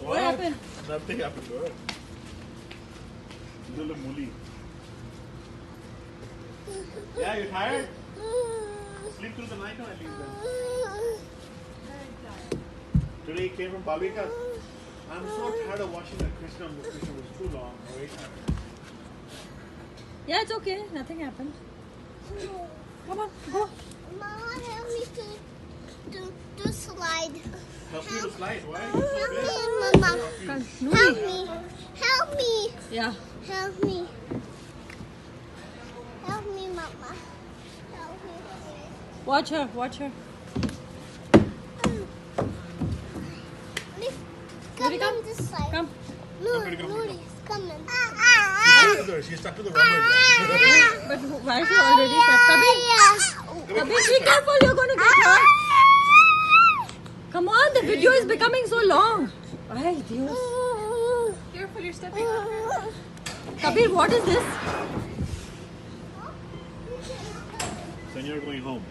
What happened? Nothing happened to her. Little Muli. Yeah, you tired? Sleep through the night or at least then. Today he came from Babika's. I'm so tired of watching that Krishna movie. It was too long. Wait. Yeah, it's okay. Nothing happened. Come on, go. Mama, help me to slide. Help you to slide? Why? Help me, Mama. Come, Help Nuri. me. Help me. Yeah. Help me. Help me, Mama. Help me. Watch her. Watch her. Come Nuri, come. on this side. Come. Nuri, Nuri's coming. She's stuck to the rubber. But why is she already stuck? Kabir, be careful. You're going to get hurt. Come on. The video is becoming so long. Ay, Dios. Careful, you're stepping on her. Kabir, what is this? Then you're going home.